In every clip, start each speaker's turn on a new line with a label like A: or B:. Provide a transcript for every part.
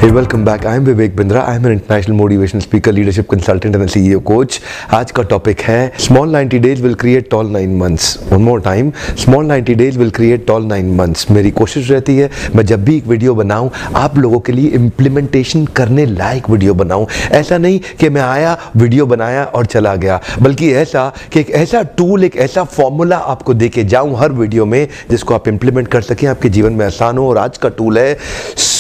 A: Hey, welcome back. I am Vivek Bindra. I am an international motivational speaker, leadership consultant and a CEO coach. आज का topic है Small 90 days will create tall 9 months. One more time. Small 90 days will create tall 9 months. मेरी कोशिश रहती है मैं जब भी एक वीडियो बनाऊं आप लोगों के लिए इम्प्लीमेंटेशन करने लायक वीडियो बनाऊं। ऐसा नहीं कि मैं आया वीडियो बनाया और चला गया, बल्कि ऐसा कि एक ऐसा टूल, एक ऐसा फॉर्मूला आपको दे के जाऊं हर वीडियो में जिसको आप इम्प्लीमेंट कर सकें, आपके जीवन में आसान हो। और आज का टूल है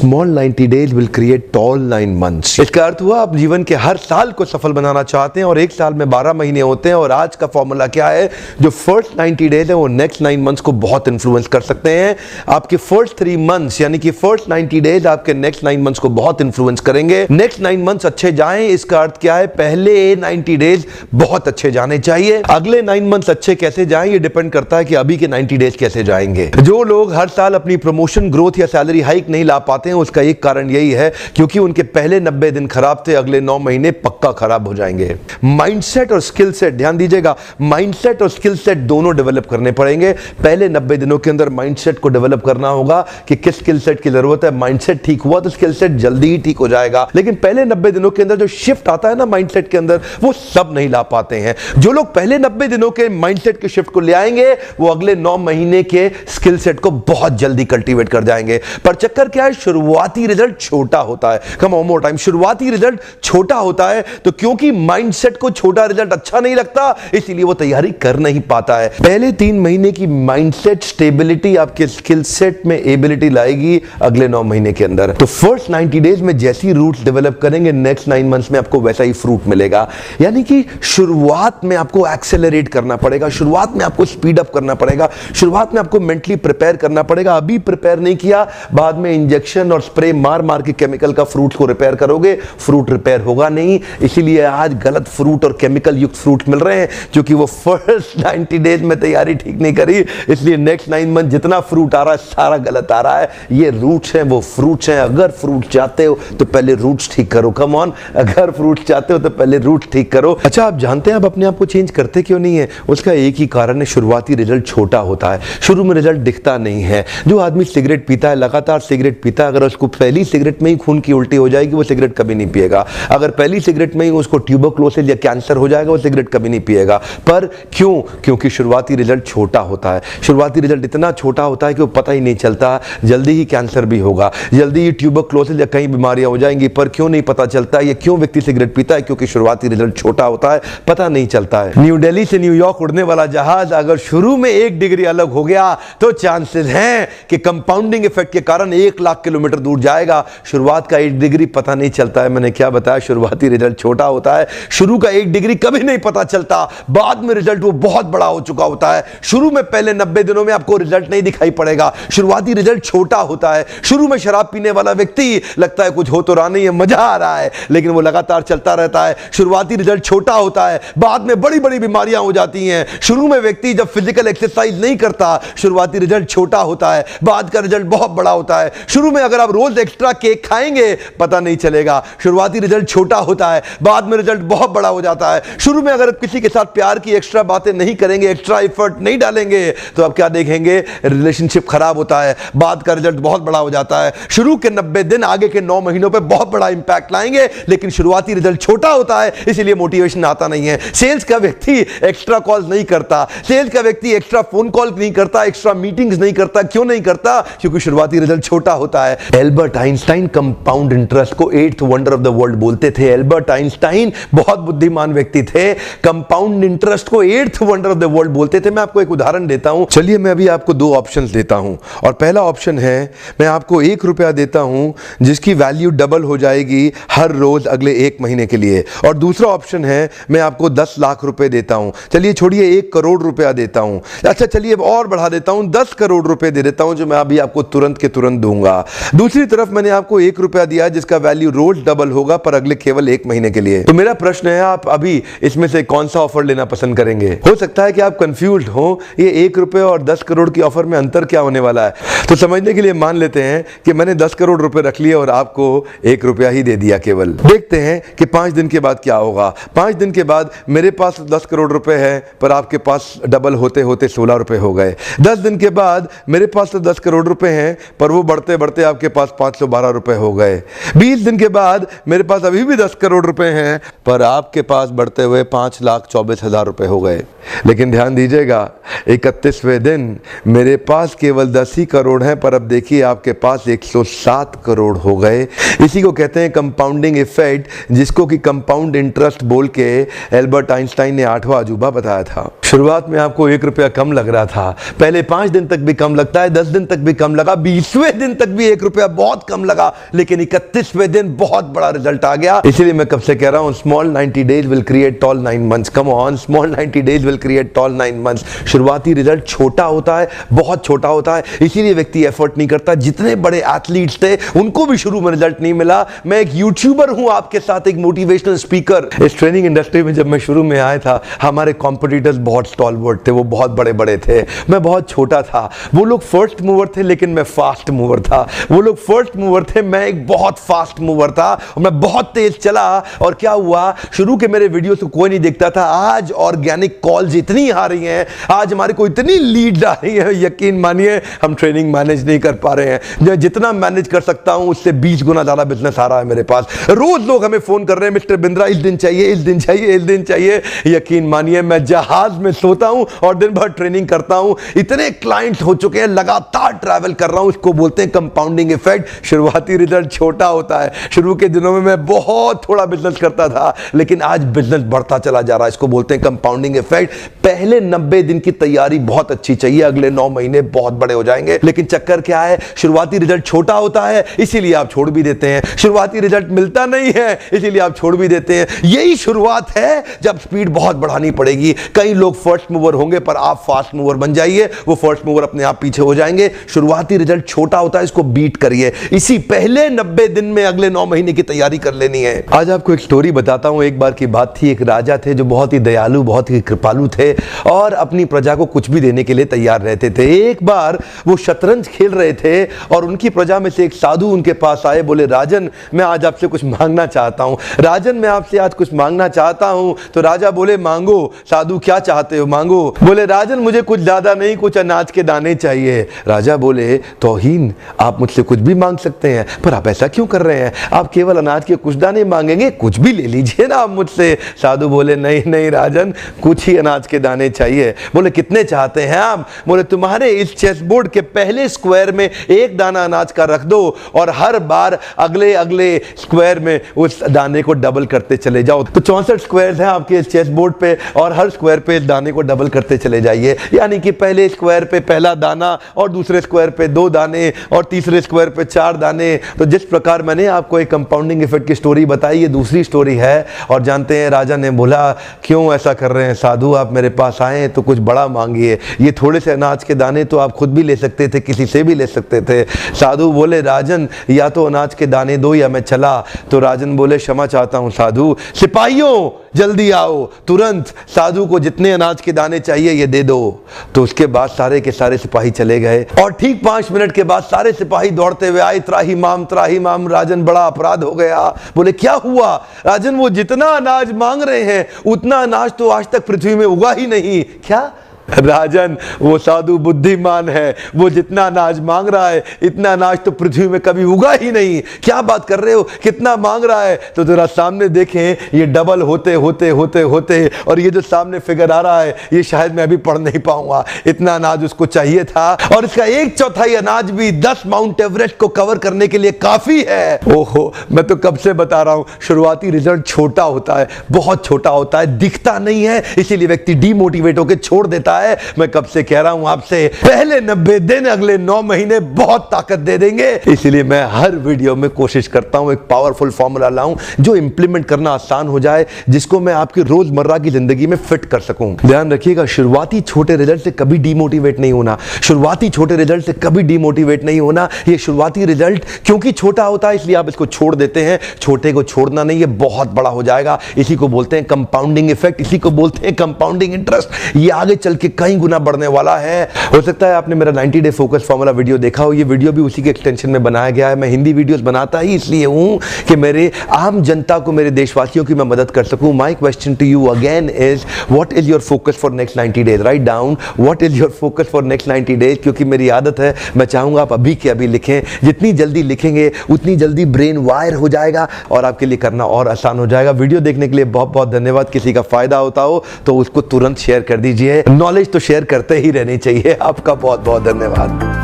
A: Small 90 days will create tall 9 months। इसका अर्थ हुआ आप जीवन के हर साल को सफल बनाना चाहते हैं और एक साल में 12 महीने होते हैं। और आज का फॉर्मूला क्या है? जो फर्स्ट 90 डेज है वो नेक्स्ट 9 मंथ्स को बहुत इन्फ्लुएंस कर सकते हैं। आपके फर्स्ट 3 मंथ्स यानी कि फर्स्ट 90 डेज आपके नेक्स्ट 9 मंथ्स को बहुत इन्फ्लुएंस करेंगे। नेक्स्ट 9 मंथ्स अच्छे जाएं, इसका अर्थ क्या है? पहले 90 डेज बहुत अच्छे जाने चाहिए। अगले 9 मंथ्स अच्छे कैसे जाएं ये डिपेंड करता है कि अभी के 90 डेज कैसे जाएंगे। जो लोग हर साल अपनी प्रमोशन, ग्रोथ या सैलरी हाइक नहीं ला पाते हैं उसका एक कारण यही है क्योंकि उनके पहले 90 दिन खराब थे, अगले 9 महीने पक्का खराब हो जाएंगे। माइंडसेट और स्किल सेट, ध्यान दीजिएगा, माइंडसेट और स्किल सेट दोनों डेवलप करने पड़ेंगे। पहले 90 दिनों के अंदर माइंडसेट को डेवलप करना होगा कि किस स्किल सेट की जरूरत है। माइंडसेट ठीक हुआ तो स्किल सेट जल्दी ही ठीक हो जाएगा, लेकिन पहले 90 दिनों के अंदर जो शिफ्ट आता है ना माइंडसेट के अंदर, वो सब नहीं ला पाते हैं। जो लोग पहले 90 दिनों के माइंडसेट के शिफ्ट को ले आएंगे वो अगले 9 महीने के स्किल सेट को बहुत जल्दी कल्टीवेट कर जाएंगे। पर चक्कर क्या है? शुरुआती रिजल्ट छोटा होता है। कम ऑन मोर टाइम, शुरुआती रिजल्ट छोटा होता है तो क्योंकि माइंडसेट को छोटा रिजल्ट अच्छा नहीं लगता इसीलिए वो तैयारी कर नहीं पाता है। पहले 3 महीने की माइंडसेट स्टेबिलिटी आपके स्किल सेट में एबिलिटी लाएगी अगले 9 महीने के अंदर। तो फर्स्ट 90 डेज में जैसी रूट्स डेवलप करेंगे नेक्स्ट 9 मंथ्स में आपको वैसा ही फ्रूट मिलेगा। यानी कि शुरुआत में आपको एक्सेलरेट करना पड़ेगा, शुरुआत में आपको स्पीड अप करना पड़ेगा, शुरुआत में आपको मेंटली प्रिपेयर करना पड़ेगा। अभी प्रिपेयर नहीं किया, बाद में इंजेक्शन और स्प्रे मार मार के केमिकल का फ्रूट को रिपेयर करोगे, फ्रूट रिपेयर होगा नहीं। इसीलिए आज गलत फ्रूट और केमिकल युक्त फ्रूट मिल रहे हैं क्योंकि वो फर्स्ट 90 डेज में तैयारी ठीक नहीं करी, इसलिए नेक्स्ट 9 मंथ जितना फ्रूट आ रहा है सारा गलत आ रहा है। ये रूट्स हैं, वो फ्रूट्स हैं। अगर फ्रूट चाहते हो तो पहले रूट्स ठीक करो। कम ऑन, अगर फ्रूट चाहते हो तो पहले रूट्स ठीक करो। अच्छा, आप जानते हैं आप अपने आप को चेंज करते क्यों नहीं है? उसका एक ही कारण है, शुरुआती रिजल्ट छोटा होता है, शुरू में रिजल्ट दिखता नहीं है। जो आदमी सिगरेट पीता है, लगातार सिगरेट पीता है, अगर उसको पहली सिगरेट में ही खून की उल्टी हो जाएगी वो सिगरेट कभी नहीं पिएगा। अगर पहली सिगरेट में ही उसको ट्यूबरक्लोसिस या कैंसर हो जाएगा वो सिगरेट कभी नहीं पिएगा। पर क्यों? क्योंकि शुरुआती रिजल्ट छोटा होता है। शुरुआती रिजल्ट इतना छोटा होता है कि वो पता ही नहीं चलता, जल्दी ही कैंसर भी होगा, जल्दी ही ट्यूबरक्लोसिस या कई बीमारियां हो जाएंगी। पर क्यों नहीं पता चलता? ये क्यों व्यक्ति सिगरेट पीता है? क्योंकि शुरुआती रिजल्ट छोटा होता है, पता नहीं चलता है। न्यू दिल्ली से न्यूयॉर्क उड़ने वाला जहाज अगर शुरू में 1 डिग्री अलग हो गया तो चांसेस हैं कि कंपाउंडिंग इफेक्ट के कारण 1 लाख किलोमीटर दूर जाएगा। शुरुआत का 1 डिग्री पता नहीं चलता है। मैंने क्या बताया? शुरुआती रिजल्ट छोटा होता है। शुरू का 1 डिग्री कभी नहीं पता चलता, बाद में रिजल्ट वो बहुत बड़ा हो चुका होता है। शुरू में पहले 90 दिनों में आपको रिजल्ट नहीं दिखाई पड़ेगा, शुरुआती रिजल्ट छोटा होता है। शुरू में शराब पीने वाला व्यक्ति लगता है कुछ हो तो रहा नहीं है, मजा आ रहा है, लेकिन वो लगातार चलता रहता है। शुरुआती रिजल्ट छोटा होता है, बाद में बड़ी बड़ी बीमारियां हो जाती हैं। शुरू में व्यक्ति जब फिजिकल एक्सरसाइज नहीं करता शुरुआती रिजल्ट छोटा होता है, बाद का रिजल्ट बहुत बड़ा होता है। शुरू में अगर आप रोज एक्स्ट्रा केक खाएंगे पता नहीं चलेगा, शुरुआती रिजल्ट छोटा होता है, बाद में रिजल्ट बहुत बड़ा हो जाता है। शुरू में अगर किसी के साथ प्यार की एक्स्ट्रा बातें नहीं करेंगे, एक्स्ट्रा एफर्ट नहीं डालेंगे तो आप क्या देखेंगे? रिलेशनशिप खराब होता है, बाद का रिजल्ट बहुत बड़ा हो जाता है। शुरू के 90 दिन आगे के 9 महीनों पे बहुत बड़ा इंपैक्ट लाएंगे, लेकिन शुरुआती रिजल्ट छोटा होता है इसीलिए मोटिवेशन आता नहीं है। सेल्स का व्यक्ति एक्स्ट्रा कॉल नहीं करता, सेल्स का व्यक्ति एक्स्ट्रा फोन कॉल नहीं करता, एक्स्ट्रा मीटिंग्स नहीं करता। क्यों नहीं करता? क्योंकि शुरुआती रिजल्ट छोटा होता है। एल्बर्ट आइंस्टाइन कंपाउंड इंटरेस्ट को 8th wonder of the world बोलते थे। एल्बर्ट आइंस्टाइन बहुत बुद्धिमान व्यक्ति थे, कंपाउंड इंटरेस्ट को 8th wonder of the world बोलते थे। मैं आपको एक उदाहरण देता हूं। चलिए मैं अभी आपको 2 ऑप्शंस देता हूं और पहला ऑप्शन है मैं आपको 1 रुपया देता हूं जिसकी वैल्यू डबल हो जाएगी हर रोज अगले 1 महीने के लिए, और दूसरा ऑप्शन है मैं आपको 10 लाख रुपए देता हूं। चलिए छोड़िए 1 करोड़ रुपया देता हूं। अच्छा चलिए और बढ़ा देता हूं, 10 करोड़ रुपए दे देता हूं जो मैं अभी आपको तुरंत के तुरंत दूंगा। दूसरी तरफ मैंने आपको 1 रुपया दिया जिसका वैल्यू रोज डबल होगा पर अगले केवल 1 महीने के लिए। तो मेरा प्रश्न है आप अभी इसमें से कौन सा ऑफर लेना पसंद करेंगे? हो सकता है कि आप कंफ्यूज्ड हो, ये 1 रुपए और 10 करोड़ की ऑफर में अंतर क्या होने वाला है। तो समझने के लिए मान लेते हैं कि मैंने 10 करोड़ रुपए रख लिए और आपको 1 रुपया ही दे दिया केवल। देखते हैं कि 5 दिन के बाद क्या होगा। 5 दिन के बाद मेरे पास 10 करोड़ रुपए है पर आपके पास डबल होते होते 16 रुपए हो गए। 10 दिन के बाद मेरे पास तो 10 करोड़ रुपए हैं पर वो बढ़ते बढ़ते आपके पास 512 रुपए रुपए हो गए। 20 दिन के बाद मेरे पास अभी भी 10 करोड़ रुपए हैं, पर आपके पास बढ़ते हुए 5,24,000 रुपए हो गए। लेकिन ध्यान दीजिएगा, 31वें दिन मेरे पास केवल 10 ही करोड़ हैं, पर अब देखिए आपके पास 107 करोड़ हो गए। इसी को कहते हैं कंपाउंडिंग इफेक्ट, जिसको कि कंपाउंड इंटरेस्ट बोल के एल्बर्ट आइंस्टाइन ने 8वां अजूबा बताया था। शुरुआत में आपको 1 रुपया कम लग रहा था, पहले 5 दिन तक भी कम लगता है, 10 दिन तक भी कम लगा, 20वें दिन तक भी 1 रुपया बहुत कम लगा, लेकिन 31वें दिन बहुत बड़ा रिजल्ट आ गया। इसीलिए मैं कब से कह रहा हूं, small 90 days will create tall 9 months. Come on, small 90 days will create tall 9 months. शुरुआती रिजल्ट छोटा होता है, बहुत छोटा होता है, इसीलिए व्यक्ति एफर्ट नहीं करता। जितने बड़े एथलीट्स थे उनको भी शुरू में रिजल्ट नहीं मिला। मैं एक यूट्यूबर हूं, आपके साथ एक मोटिवेशनल स्पीकर। इस ट्रेनिंग इंडस्ट्री में जब मैं शुरू में आया था, हमारे कॉम्पिटिटर्स बहुत स्टॉलवर्ट थे, वो बहुत बड़े बड़े थे, मैं बहुत छोटा था। वो लोग फर्स्ट मूवर थे, लेकिन मैं फास्ट मूवर था। वो लोग फर्स्ट मूवर थे, मैं एक बहुत फास्ट मूवर था, और मैं बहुत तेज चला। और क्या हुआ, शुरू के मेरे वीडियो को कोई नहीं देखता था। आज ऑर्गेनिक कॉल्स इतनी आ रही हैं, आज हमारे को इतनी लीड आ रही है, यकीन मानिए हम ट्रेनिंग मैनेज नहीं कर पा रहे हैं। जो जितना मैनेज कर सकता हूं उससे 20 गुना ज्यादा बिजनेस आ रहा है मेरे पास। रोज लोग हमें फोन कर रहे हैं, मिस्टर बिंद्रा इस दिन चाहिए, इस दिन चाहिए, इस दिन चाहिए। यकीन मानिए मैं जहाज में सोता हूं और दिन भर ट्रेनिंग करता हूं। इतने क्लाइंट्स हो चुके हैं, लगातार ट्रैवल कर रहा हूं। इसको बोलते हैं कंपाउंडिंग इफेक्ट। शुरुआती रिजल्ट छोटा होता है। शुरू के दिनों में मैं बहुत थोड़ा बिजनेस करता था, लेकिन आज बिजनेस बढ़ता चला जा रहा है। इसको बोलते हैं कंपाउंडिंग इफेक्ट। पहले 90 दिन की तैयारी बहुत अच्छी चाहिए, अगले 9 महीने बहुत बड़े हो जाएंगे। लेकिन चक्कर क्या है, शुरुआती रिजल्ट छोटा होता है, इसीलिए आप छोड़ भी देते हैं। शुरुआती रिजल्ट मिलता नहीं है, इसीलिए आप छोड़ भी देते हैं। यही शुरुआत है, जब स्पीड बहुत बढ़ानी पड़ेगी। कई लोग फर्स्ट मूवर होंगे, पर आप फास्ट मूवर बन जाइए, वो फर्स्ट मूवर अपने आप पीछे हो जाएंगे। शुरुआती रिजल्ट छोटा होता है, इसको बीट करिए। इसी पहले 90 दिन में अगले 9 महीने की तैयारी कर लेनी है। आज आपको एक स्टोरी बताता हूं। एक बार की बात थी, एक राजा थे जो बहुत ही दयालु, बहुत ही कृपालु थे और अपनी प्रजा को कुछ भी देने के लिए तैयार रहते थे। एक बार वो शतरंज खेल रहे थे और उनकी प्रजा में से एक साधु उनके पास आए, बोले राजन मैं आज आपसे कुछ मांगना चाहता हूं। राजन मैं आपसे आज कुछ मांगना चाहता हूं। तो राजा बोले मांगो। साधु क्या चाहते हो, मांगो। बोले राजन मुझे कुछ ज्यादा नहीं, कुछ अनाज के दाने चाहिए। राजा बोले तौहीन, आप मुझसे कुछ भी मांग सकते हैं, पर आप ऐसा क्यों कर रहे हैं? आप केवल अनाज के कुछ दाने मांगेंगे, कुछ भी ले लीजिए ना आप मुझसे। साधु बोले नहीं नहीं राजन, कुछ ही अनाज के दाने चाहिए। बोले कितने चाहते हैं आप? बोले तुम्हारे इस चेस बोर्ड के पहले स्क्वायर में एक दाना अनाज का रख दो और हर बार अगले अगले स्क्वायर में उस दाने को डबल करते चले जाओ। तो 64 स्क्वायर हैं आपके इस चेस बोर्ड पे और हर स्क्वायर पे इस दाने को डबल करते चले जाइए। यानी कि पहले स्क्वायर पे पहला दाना और दूसरे स्क्वायर पे 2 दाने और तीसरे स्क्वायर पे 4 दाने। तो जिस प्रकार मैंने आपको एक कंपाउंडिंग इफेक्ट की स्टोरी बताई, ये दूसरी स्टोरी है। और जानते हैं राजा ने बोला क्यों ऐसा कर रहे हैं साधु, आप मेरे पास आए तो कुछ बड़ा मांगिए। ये थोड़े से अनाज के दाने तो आप खुद भी ले सकते थे, किसी से भी ले सकते थे। साधु बोले राजन या तो अनाज के दाने दो या मैं चला। तो राजन बोले क्षमा चाहता हूं साधु, सिपाहियों जल्दी आओ तुरंत, साधु को जितने अनाज के दाने चाहिए ये दे दो। तो उसके बाद सारे के सारे सिपाही चले गए और ठीक 5 मिनट के बाद सारे सिपाही दौड़ते हुए आए, त्राही माम राजन बड़ा अपराध हो गया। बोले क्या हुआ? राजन वो जितना अनाज मांग रहे हैं उतना अनाज तो आज तक पृथ्वी में उगा ही नहीं। क्या? राजन वो साधु बुद्धिमान है, वो जितना अनाज मांग रहा है इतना अनाज तो पृथ्वी में कभी उगा ही नहीं। क्या बात कर रहे हो, कितना मांग रहा है? तो जरा सामने देखें, ये डबल होते होते होते होते और ये जो सामने फिगर आ रहा है ये शायद मैं अभी पढ़ नहीं पाऊंगा। इतना अनाज उसको चाहिए था और इसका 1/4 अनाज भी 10 माउंट एवरेस्ट को कवर करने के लिए काफी है। ओहो, मैं तो कब से बता रहा हूं, शुरुआती रिजल्ट छोटा होता है, बहुत छोटा होता है, दिखता नहीं है, इसीलिए व्यक्ति डीमोटिवेट होकर छोड़ देता है। मैं कब से कह रहा हूं आपसे, पहले 90 दिन अगले 9 महीने बहुत ताकत दे देंगे। इसलिए मैं हर वीडियो में कोशिश करता हूं एक पावरफुल फॉर्मूला लाऊं जो इंप्लीमेंट करना आसान हो जाए, जिसको मैं आपकी रोजमर्रा की जिंदगी में फिट कर सकूं। ध्यान रखिएगा, शुरुआती छोटे रिजल्ट से कभी डीमोटिवेट नहीं होना। शुरुआती छोटे रिजल्ट से कभी डीमोटिवेट नहीं होना। ये शुरुआती रिजल्ट क्योंकि छोटा होता है इसलिए आप इसको छोड़ देते हैं। छोटे को छोड़ना नहीं, ये बहुत बड़ा हो जाएगा। इसी को बोलते हैं कंपाउंडिंग इफेक्ट, इसी को बोलते हैं कंपाउंडिंग इंटरेस्ट। ये आगे चल के कई गुना बढ़ने वाला है। हो सकता है आपने मेरा 90 डे फोकस फॉर्मूला वीडियो देखा हो, ये वीडियो भी उसी के एक्सटेंशन में बनाया गया है। मैं हिंदी वीडियोस बनाता ही इसलिए हूं कि मेरे आम जनता को, मेरे देशवासियों की मैं मदद कर सकूं। My question to you again is what is your focus for next 90 days? Write down what is your focus for next 90 days, क्योंकि मेरी आदत है, मैं चाहूंगा आप अभी के अभी लिखें। जितनी जल्दी लिखेंगे उतनी जल्दी ब्रेन वायर हो जाएगा और आपके लिए करना और आसान हो जाएगा। वीडियो देखने के लिए बहुत बहुत धन्यवाद। किसी का फायदा होता हो तो उसको तुरंत शेयर कर दीजिए। नॉलेज तो शेयर करते ही रहनी चाहिए। आपका बहुत बहुत धन्यवाद।